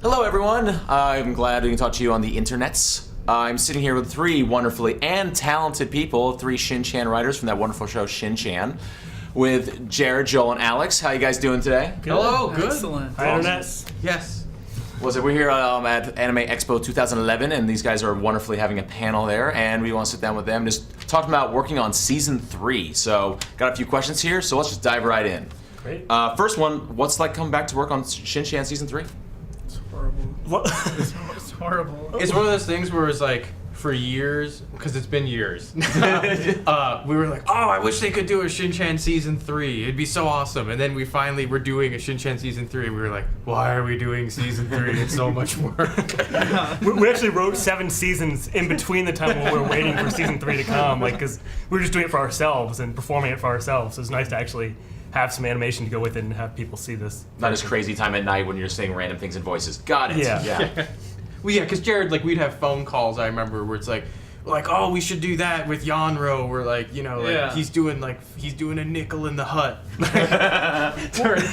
Hello, everyone. I'm glad we can talk to you on the internets. I'm sitting here with three wonderfully and talented people, three ShinChan writers from that wonderful show ShinChan, with Jared, Joel, and Alex. How you guys doing today? Good. Hello, good. Excellent. Hi, internet. Yes. We're here at Anime Expo 2011, and these guys are wonderfully having a panel there, and we want to sit down with them, just talk about working on Season 3. So, got a few questions here, so let's just dive right in. Great. First one, what's like coming back to work on ShinChan Season 3? It's horrible. What? It's horrible. It's one of those things where it's like, for years, because it's been years, we were like, oh, I wish they could do a ShinChan Season 3. It'd be so awesome. And then we finally were doing a ShinChan Season 3, and we were like, why are we doing Season 3? It's so much work. We actually wrote 7 seasons in between the time when we were waiting for Season 3 to come, like, because we were just doing it for ourselves and performing it for ourselves. So it's nice to actually have some animation to go with it and have people see this. Not as crazy time at night when you're saying random things in voices. Got it. Yeah. Well, yeah, because Jared, like, we'd have phone calls, I remember, where it's like, oh, we should do that with Yanro, where, like, you know, like, he's doing a nickel in the hut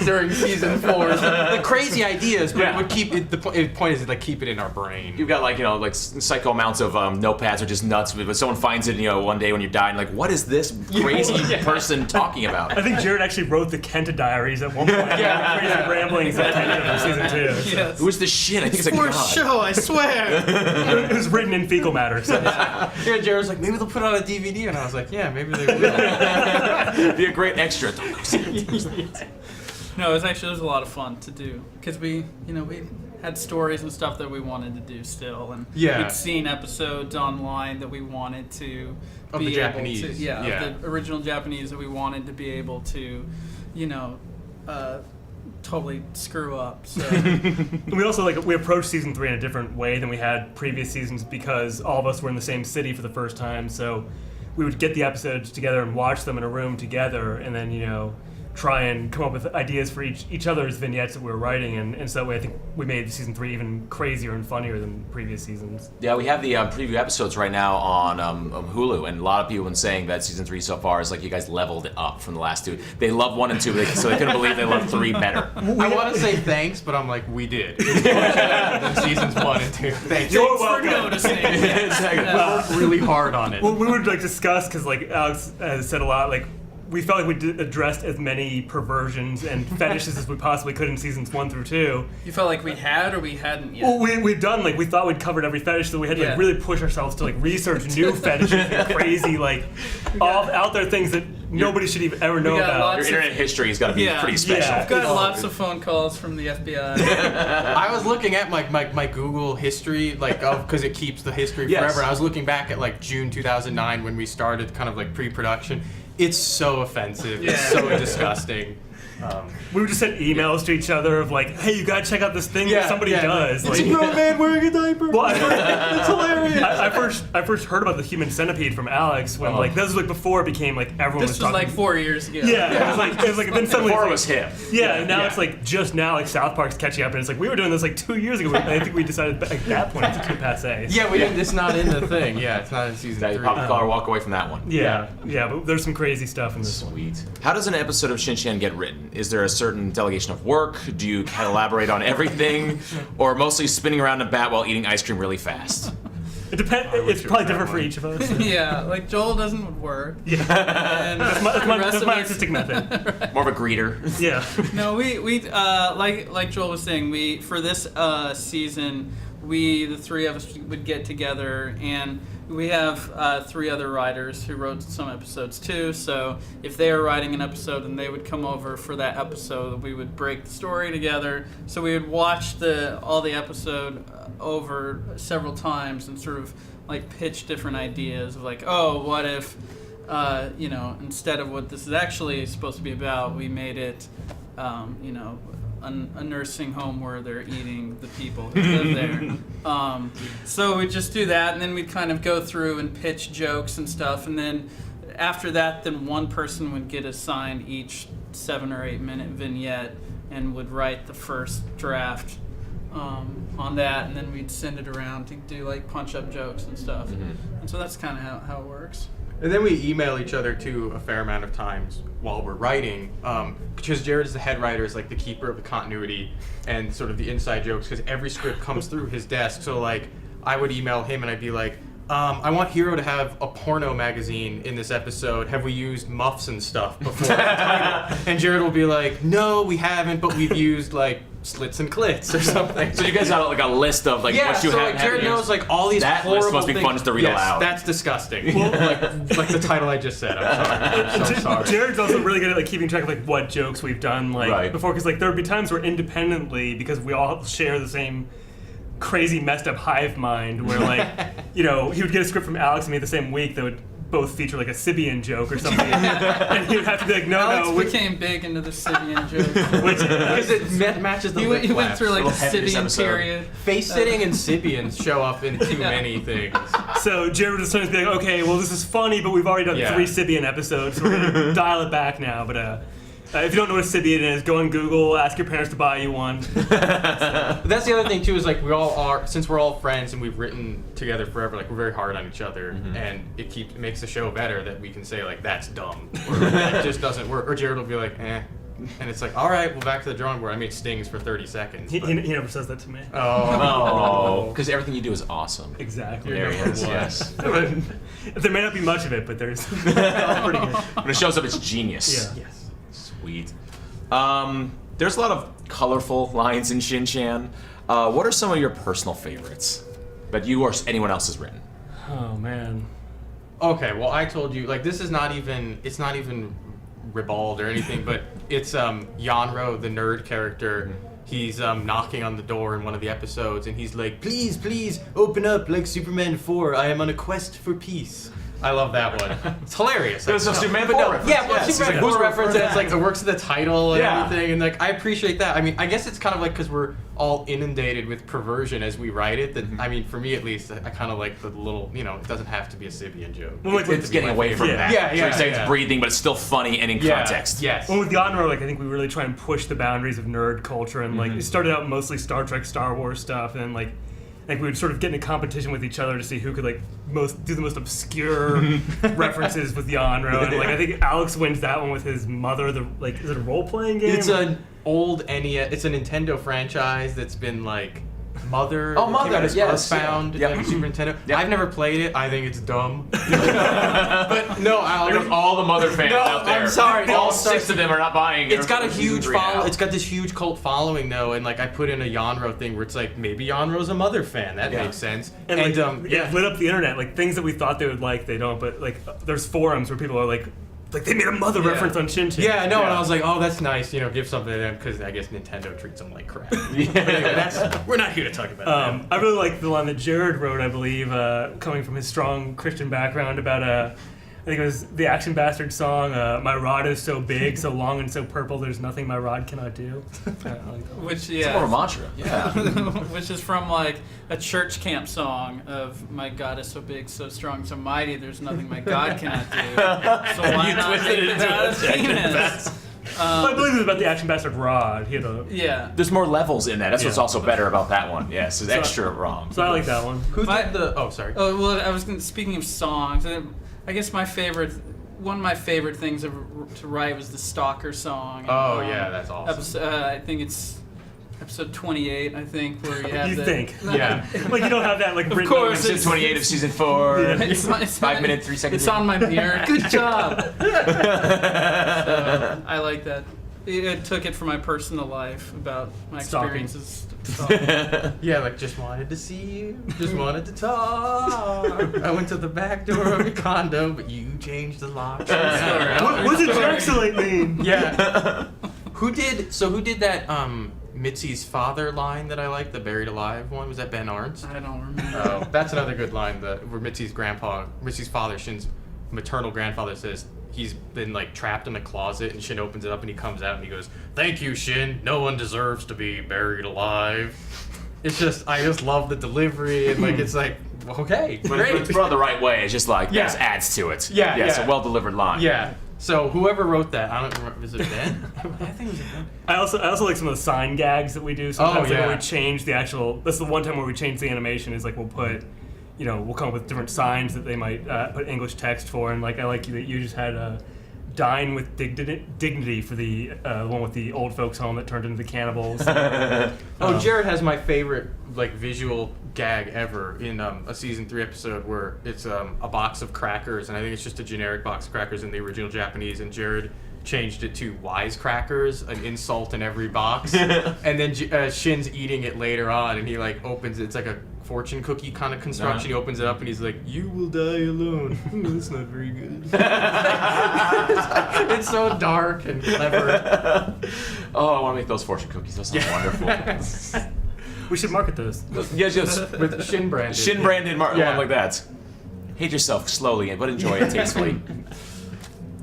during Season 4. Like, crazy ideas, but it would keep it, the point is, like, keep it in our brain. You've got, like, you know, like, psycho amounts of notepads are just nuts, but someone finds it, you know, one day when you're dying, like, what is this crazy person talking about? I think Jared actually wrote the Kenta Diaries at one point. Crazy ramblings of Kenta for Season 2. Yes. Who's this shit? I think it's a god. show, I swear. It was written in fecal matter. So. Yeah, Jared was like, maybe they'll put it on a DVD, and I was like, yeah, maybe they will. Be a great extra. No, it was a lot of fun to do because we had stories and stuff that we wanted to do still, and we'd seen episodes online that we wanted to of be the able Japanese. to, of the original Japanese that we wanted to be able to, totally screw up. So. We also we approached Season 3 in a different way than we had previous seasons because all of us were in the same city for the first time. So we would get the episodes together and watch them in a room together, and then try and come up with ideas for each other's vignettes that we were writing, and so that way I think we made Season 3 even crazier and funnier than previous seasons. Yeah, we have the preview episodes right now on Hulu, and a lot of people have been saying that Season 3 so far is like you guys leveled it up from the last 2. They love 1 and 2, so they couldn't believe they loved 3 better. I want to say thanks, but I'm like, we did. It's much better than Seasons 1 and 2. Thanks. You're for noticing. Exactly. We worked really hard on it. Well, we would discuss, because Alex has said a lot, we felt like we addressed as many perversions and fetishes as we possibly could in Seasons 1 through 2. You felt like we had or we hadn't yet? Well, we'd done, we thought we'd covered every fetish, so we had to really push ourselves to research new fetishes and crazy, all out there things that nobody should even ever know about. Your internet history has got to be pretty special. Yeah. I've got lots of phone calls from the FBI. I was looking at my Google history, because it keeps the history forever. I was looking back at June 2009 when we started kind of pre-production. It's so offensive. It's so disgusting. We would just send emails to each other of hey, you gotta check out this thing that somebody does. It's a grown man wearing a diaper. Well, it's hilarious. I first heard about the human centipede from Alex when this was before it became everyone This was talking. was 4 years ago. Yeah, it was then suddenly Before it was hip. Yeah, and now it's just now South Park's catching up, and it's we were doing this 2 years ago. I think we decided at that point it's too passe. Yeah, it's not in the thing. Yeah, it's not in Season 3. You pop the collar, walk away from that one. Yeah, but there's some crazy stuff in this one. Sweet. How does an episode of ShinChan get written? Is there a certain delegation of work? Do you elaborate on everything? Or mostly spinning around a bat while eating ice cream really fast? It depends. It's probably different for each of us. Yeah, Joel doesn't work. Yeah. And that's my artistic method. Right. More of a greeter. Yeah. No, we like Joel was saying, for this season, the 3 of us would get together, and we have 3 other writers who wrote some episodes too. So if they were writing an episode and they would come over for that episode, we would break the story together. So we would watch all the episode over several times and sort of pitch different ideas of what if instead of what this is actually supposed to be about, we made it a nursing home where they're eating the people who live there. So we'd just do that, and then we'd kind of go through and pitch jokes and stuff, and then after that, then one person would get assigned each 7 or 8 minute vignette and would write the first draft on that, and then we'd send it around to do punch-up jokes and stuff. Mm-hmm. And so that's kind of how it works. And then we email each other too a fair amount of times while we're writing, because Jared is the head writer, is like the keeper of the continuity and sort of the inside jokes, because every script comes through his desk. So like I would email him and I'd be like, I want Hero to have a porno magazine in this episode. Have we used muffs and stuff before? And Jared will be like, no, we haven't, but we've used like slits and clits or something. So you guys have like a list of like what you so have. like Jared knows like all these that horrible list must be things. fun just to read Yes, aloud. that's disgusting. like the title I just said. I'm sorry. I'm so sorry. Jared's also really good at like keeping track of like what jokes we've done like before, because like there would be times where independently, because we all share the same crazy messed up hive mind, where like he would get a script from Alex and me the same week that would both feature like a Sibian joke or something, and he would have to be like, Alex became big into the Sibian joke. Because it matches the He went through like a Sibian period. Face sitting and Sibians show up in too many things. So Jared would sometimes be like, okay, well this is funny, but we've already done 3 Sibian episodes, so we're gonna dial it back now. But if you don't know what a Sibian is, go on Google, ask your parents to buy you one. That's the other thing too, is like we all are, since we're all friends and we've written together forever, like we're very hard on each other, and it makes the show better that we can say like that's dumb, or that just doesn't work, or Jared will be like, eh. And it's like, all right, well, back to the drawing board. I made stings for 30 seconds. He never says that to me. Oh, because everything you do is awesome. Exactly. There he is. Yes. There may not be much of it, but there's pretty good. When it shows up, it's genius. Yeah. Yes. Sweet. There's a lot of colorful lines in ShinChan. What are some of your personal favorites that you or anyone else has written? Oh man. Okay, well, I told you, like, this is not even, it's not even ribald or anything, but it's Yanro, the nerd character. He's knocking on the door in one of the episodes, and he's like, please, please, open up like Superman 4. I am on a quest for peace. I love that one. It's hilarious. There's a Superman 4 reference. Yeah, well, Yes, Superman it's like, 4 reference, and it's like, it works with the title and Yeah. everything, and like, I appreciate that. I mean, I guess it's kind of like, because we're all inundated with perversion as we write it, that, I mean, for me at least, I kind of like the little, it doesn't have to be a Sibian joke. Well, like, It's getting away from that. Yeah, So you're saying it's breathing, but it's still funny and in context. Yes. Well, with Yanro, like I think we really try and push the boundaries of nerd culture, and like it started out mostly Star Trek, Star Wars stuff, and then like we would sort of get in a competition with each other to see who could like do the most obscure references with Yanro, and like I think Alex wins that one with his mother. Is it a role playing game? It's an old NES. It's a Nintendo franchise that's been like Mother. Oh, Mother, yes, Earthbound, yeah. and Super Nintendo. Yeah. I've never played it. I think it's dumb. But no, There goes all the Mother fans out there. I'm sorry. All 6 of them are not buying it. It's got a huge Season 3 now. It's got this huge cult following though, and like I put in a Yanro thing where it's like maybe Yanro's a Mother fan. That makes sense. and like, it lit up the internet. Like things that we thought they would like, they don't. But like there's forums where people are like they made a Mother reference on ShinChan. Yeah, I know, and I was like, oh, that's nice. Give something to them, because I guess Nintendo treats them like crap. But anyway, we're not here to talk about that. I really like the line that Jared wrote, I believe, coming from his strong Christian background about I think it was the Action Bastard song, my rod is so big, so long and so purple, there's nothing my rod cannot do. I like that one. Which, It's more of a mantra. Yeah. which is from like a church camp song of "My God is so big, so strong, so mighty. There's nothing my God cannot do." So why You not twisted make it into that a a Action penis? Bastard. I believe it was about the Action Bastard rod. He had a, Yeah. There's more levels in that. That's what's Yeah. also better about that one. Yes, it's extra wrong. so I like that one. Who did the? Oh, sorry. Oh well, I was speaking of songs. I guess one of my favorite things to write was the Stalker song. Oh yeah, that's awesome. Episode, I think it's episode 28. I think where you have You the, think? Yeah. Like you don't have that like Of written course, on Episode 28 of season 4. It's 5 minutes, 3 seconds. It's on my beard. Good job. I like that. It took it from my personal life about my Stalking. experiences. Stalking. Yeah, like just wanted to see you, just wanted to talk. I went to the back door of your condo, but you changed the lock. What does ejaculate mean? Yeah. Who did that Mitzi's father line that I like, the buried alive one? Was that Ben Arns? I don't remember. Oh, that's another good line. Where Mitzi's father, Shin's maternal grandfather, says he's been like trapped in a closet, and Shin opens it up and he comes out and he goes, "Thank you, Shin. No one deserves to be buried alive." It's just, I just love the delivery, and like it's like, okay, But great. it's brought the right way. It's just like, Yeah. this adds to it. Yeah, It's yeah. a well-delivered line. Yeah. So whoever wrote that, I don't remember. Is it Ben? I think it was Ben. I also like some of the sign gags that we do. Sometimes Oh, like, when yeah. we change the actual. That's the one time where we change the animation. Is like we'll put, we'll come up with different signs that they might put English text for, and like I like that you just had dine with dignity for the one with the old folks home that turned into the cannibals. Jared has my favorite like visual gag ever in a season 3 episode where it's a box of crackers, and I think it's just a generic box of crackers in the original Japanese, and Jared changed it to wisecrackers, an insult in every box. And then Shin's eating it later on, and he like opens it. It's like a fortune cookie kind of construction. He opens it up and he's like, "You will die alone." That's not very good. It's so dark and clever. Oh, I want to make those fortune cookies. Those sound wonderful. We should market those. Yes, With Shin branded. Shin branded one Yeah. like that. Hate yourself slowly, but enjoy it tastefully.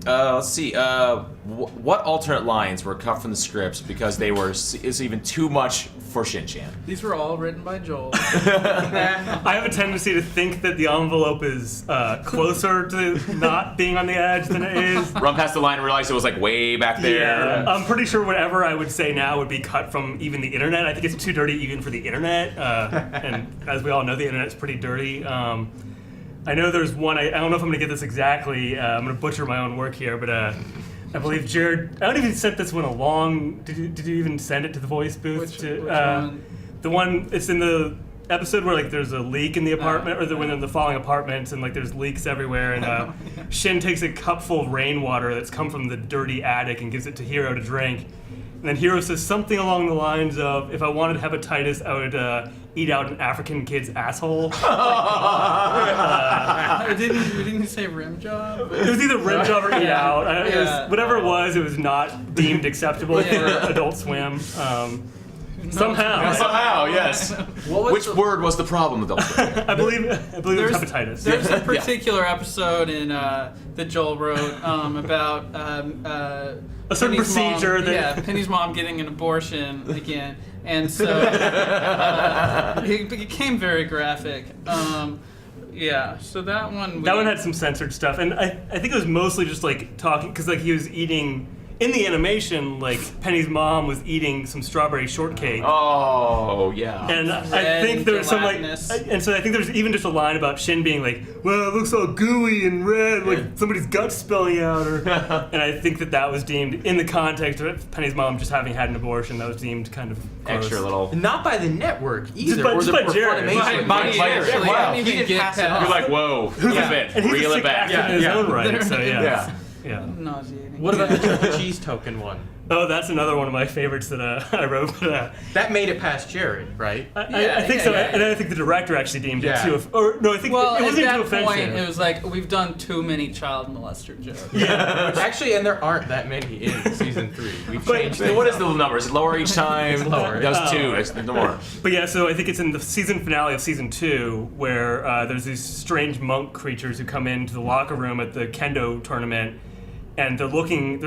Let's see. What alternate lines were cut from the scripts because they were is even too much for ShinChan? These were all written by Joel. I have a tendency to think that the envelope is closer to not being on the edge than it is. Run past the line and realize it was like way back there. Yeah, I'm pretty sure whatever I would say now would be cut from even the internet. I think it's too dirty even for the internet, and as we all know, the internet's pretty dirty. I know there's one, I don't know if I'm going to get this exactly, I'm going to butcher my own work here, but I believe Jared, I don't even sent this one along, did you even send it to the voice booth? Which one? The one, it's in the episode where like there's a leak in the apartment, or when they're in the falling apartments, and like there's leaks everywhere, and Shin takes a cup full of rainwater that's come from the dirty attic and gives it to Hiro to drink. And then Hiro says something along the lines of, if I wanted hepatitis, I would eat out an African kid's asshole. Didn't you say rim job? It was either rim job or eat out. It was, Yeah. whatever it was not deemed acceptable for Adult Swim. Somehow. Somehow, yes. Which word was the problem, adult? I believe it was hepatitis. There's a particular episode in that Joel wrote about A certain Penny's procedure mom, that Penny's mom getting an abortion again, and so it became very graphic. So that one. That one had some censored stuff, and I think it was mostly just like talking, because like he was eating in the animation, like Penny's mom was eating some strawberry shortcake. Oh, yeah. And I Red think there was some like, gelatinous. and so I think there's even just a line about Shin being like, "Well, it looks all gooey and red, like somebody's gut spilling out," or, and I think that was deemed, in the context of Penny's mom just having had an abortion, that was deemed kind of gross. Extra little. Not by the network either. Just by Jared. Funimation. By Jared. Jared. Wow. He didn't He get didn't pass You're like, whoa, who's a bit? And he's Reel a it sick back. actor in his own right, so Yeah. yeah. nauseating. What about the Chuck E. Cheese token one? Oh, that's another one of my favorites that I wrote. But, That made it past Jared, right? I think so, and I think the director actually deemed it too. I think Well, it at wasn't that too offensive. point, it was like, we've done too many child molester jokes. Actually, and there aren't that many in season 3. We've changed What is the number? Is it lower each time? It's lower. That was 2. It's no more. But yeah, so I think it's in the season finale of season 2 where there's these strange monk creatures who come into the locker room at the kendo tournament, and they're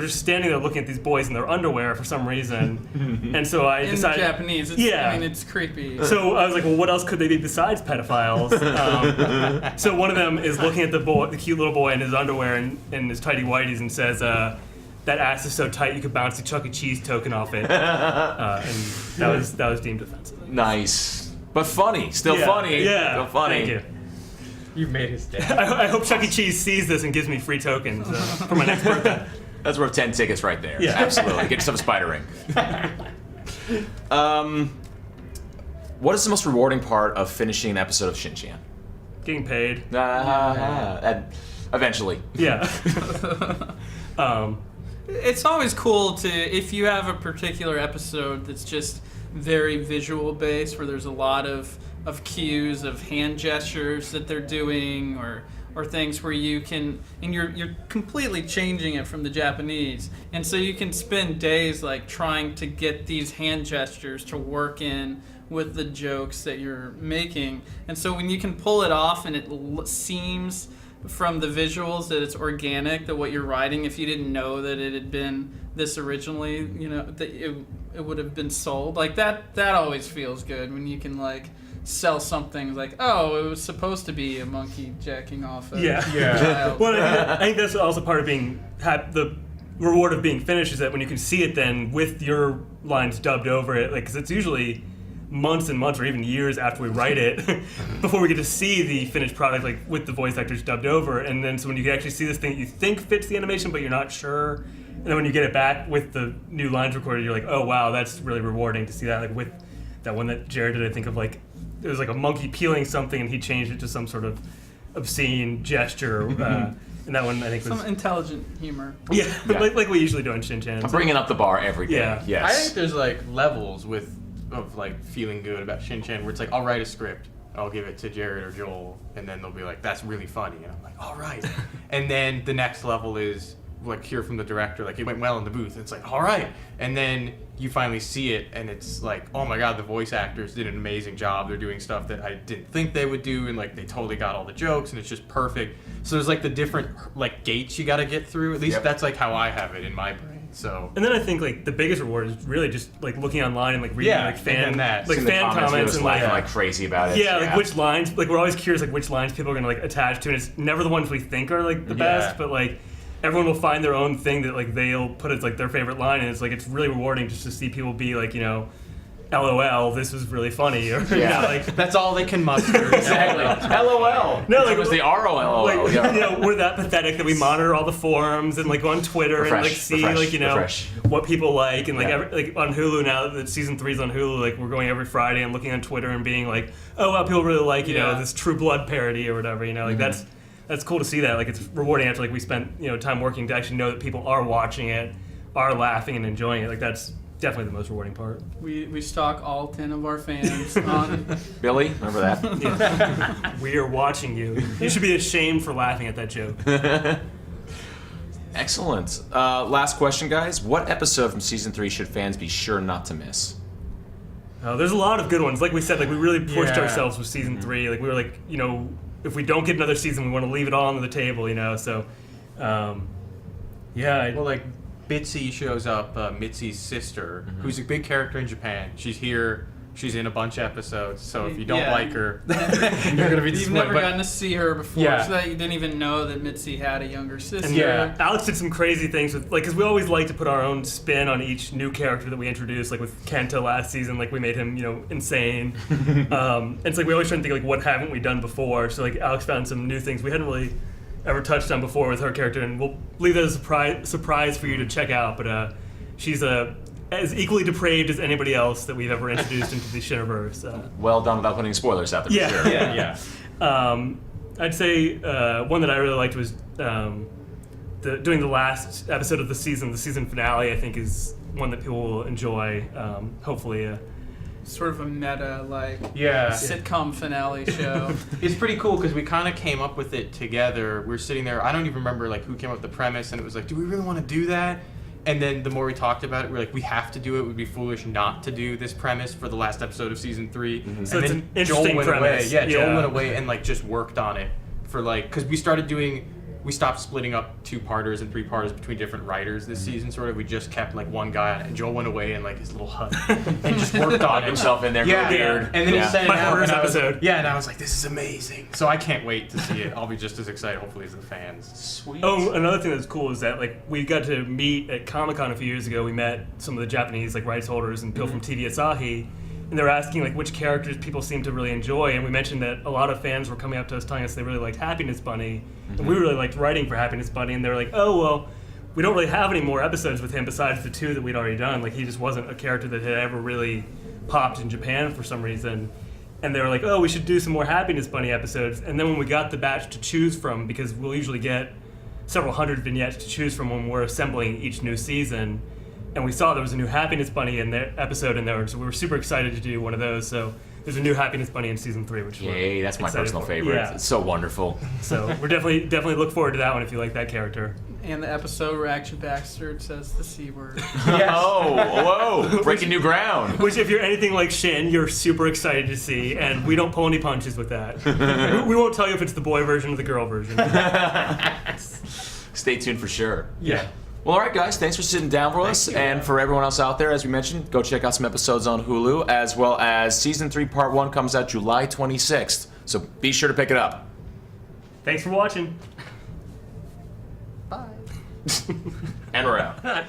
just standing there looking at these boys in their underwear for some reason. And so I In decided, Japanese, it's creepy. So I was like, well, what else could they be besides pedophiles? So one of them is looking at the cute little boy in his underwear and his tidy whities, and says, "That ass is so tight you could bounce the Chuck E. Cheese token off it." And that was deemed offensive. Nice. But funny. Still funny. Yeah. Still funny. Thank you. You've made his day. I hope Chuck E. Cheese sees this and gives me free tokens for my next birthday. That's worth 10 tickets right there. Yeah. Absolutely. Get yourself a spider ring. What is the most rewarding part of finishing an episode of ShinChan? Getting paid. Eventually. Yeah. It's always cool if you have a particular episode that's just very visual based, where there's a lot of cues of hand gestures that they're doing, or things where you can, and you're completely changing it from the Japanese, and so you can spend days like trying to get these hand gestures to work in with the jokes that you're making. And so when you can pull it off and it seems from the visuals that it's organic, that what you're writing, if you didn't know that it had been this originally, that it would have been sold, like that always feels good when you can like sell something like, oh, it was supposed to be a monkey jacking off a child. Well, I think that's also part of the reward of being finished, is that when you can see it then with your lines dubbed over it, like, because it's usually months and months or even years after we write it before we get to see the finished product, like with the voice actors dubbed over. And then so when you can actually see this thing that you think fits the animation, but you're not sure. And then when you get it back with the new lines recorded, you're like, oh wow, that's really rewarding to see that. Like with that one that Jared did, I think of like, it was like a monkey peeling something and he changed it to some sort of obscene gesture. And that one I think was Some intelligent humor. yeah. Yeah. like we usually do on ShinChan. I'm bringing up the bar every day. Yeah. Yes. I think there's like levels of like feeling good about ShinChan where it's like I'll write a script, I'll give it to Jared or Joel, and then they'll be like, that's really funny, and I'm like, all right. And then the next level is like hear from the director, like it went well in the booth. It's like, all right. And then you finally see it and it's like, oh my god, the voice actors did an amazing job. They're doing stuff that I didn't think they would do, and like they totally got all the jokes and it's just perfect. So there's like the different like gates you got to get through. At least Yep. that's like how I have it in my brain. So And then I think like the biggest reward is really just like looking online and like reading Yeah, like and fan then that. like In the fan we're comments just and laughing like like crazy about it. yeah, like which lines like we're always curious like which lines people are gonna like attach to, and it's never the ones we think are like the best, but like everyone will find their own thing that like they'll put as like their favorite line, and it's like it's really rewarding just to see people be like, you know, LOL, this was really funny, or you know, like that's all they can muster. Exactly. LOL. No, like it was the ROLL. like yeah. you know, we're that pathetic that we monitor all the forums and like go on Twitter and like see like, you know, what people like, and like Yeah. like on Hulu now that season 3 is on Hulu, like we're going every Friday and looking on Twitter and being like, oh wow, people really like, you know, this True Blood parody or whatever, you know, like that's cool to see that. Like it's rewarding after like we spent, you know, time working to actually know that people are watching it, are laughing and enjoying it. Like that's definitely the most rewarding part. We stalk all 10 of our fans on. Billy, remember that? Yeah. We are watching you. You should be ashamed for laughing at that joke. Excellent. Last question, guys. What episode from season 3 should fans be sure not to miss? There's a lot of good ones. Like we said, like we really pushed Yeah. ourselves with season 3. Like we were like, you know, if we don't get another season, we want to leave it all on the table, you know. So, yeah. Well, like Bitsy shows up, Mitzi's sister, who's a big character in Japan. She's here. She's in a bunch of episodes. So if you don't Yeah. like her, you're gonna be You've disappointed. never But- gotten to see her before, Yeah. so that you didn't even know that Mitzi had a younger sister. And Yeah. Alex did some crazy things with, like, because we always like to put our own spin on each new character that we introduce. Like with Kenta last season, like we made him, you know, insane. And it's like we always try to think like, what haven't we done before? So like Alex found some new things we hadn't really ever touched on before with her character, and we'll leave that as a surprise for you to check out. But she's as equally depraved as anybody else that we've ever introduced into the Shinverse. Well done without putting spoilers out there Yeah. for sure. yeah. I'd say one that I really liked was doing the last episode of the season finale. I think is one that people will enjoy. Hopefully, Sort of a meta, like Yeah. sitcom finale show. It's pretty cool because we kind of came up with it together. We were sitting there. I don't even remember like who came up with the premise, and it was like, do we really want to do that? And then the more we talked about it, we're like, we have to do it. It would be foolish not to do this premise for the last episode of season 3. So And it's then an interesting went premise. away. Yeah, Joel Yeah. went away and like just worked on it for like, because we stopped splitting up 2-parters and 3-parters between different writers this season. Sort of, we just kept like one guy on it, and Joel went away in like his little hut and just worked on it. Himself in there, Yeah, real weird. and then he sent it My out, first and I was, episode. yeah, and I was like, this is amazing. So I can't wait to see it. I'll be just as excited, hopefully, as the fans. Sweet. Oh, another thing that's cool is that like we got to meet at Comic-Con a few years ago. We met some of the Japanese like rights holders and people from TV Asahi, and they were asking like which characters people seem to really enjoy. And we mentioned that a lot of fans were coming up to us telling us they really liked Happiness Bunny, and we really liked writing for Happiness Bunny. And they were like, oh well, we don't really have any more episodes with him besides the 2 that we'd already done. Like he just wasn't a character that had ever really popped in Japan for some reason. And they were like, oh, we should do some more Happiness Bunny episodes. And then when we got the batch to choose from, because we'll usually get several hundred vignettes to choose from when we're assembling each new season, and we saw there was a new Happiness Bunny in there episode in there, so we were super excited to do one of those. So there's a new Happiness Bunny in season 3, which Yay, that's my excited personal for. favorite. Yeah. It's so wonderful. So we're definitely look forward to that one if you like that character. And the episode where Action Bastard says the C word. Oh, whoa, breaking new ground. Which, if you're anything like Shin, you're super excited to see, and we don't pull any punches with that. We won't tell you if it's the boy version or the girl version. Stay tuned for sure. Yeah. Well, all right, guys, thanks for sitting down with us. And for everyone else out there, as we mentioned, go check out some episodes on Hulu, as well as Season 3 Part 1 comes out July 26th. So be sure to pick it up. Thanks for watching. Bye. And we're out.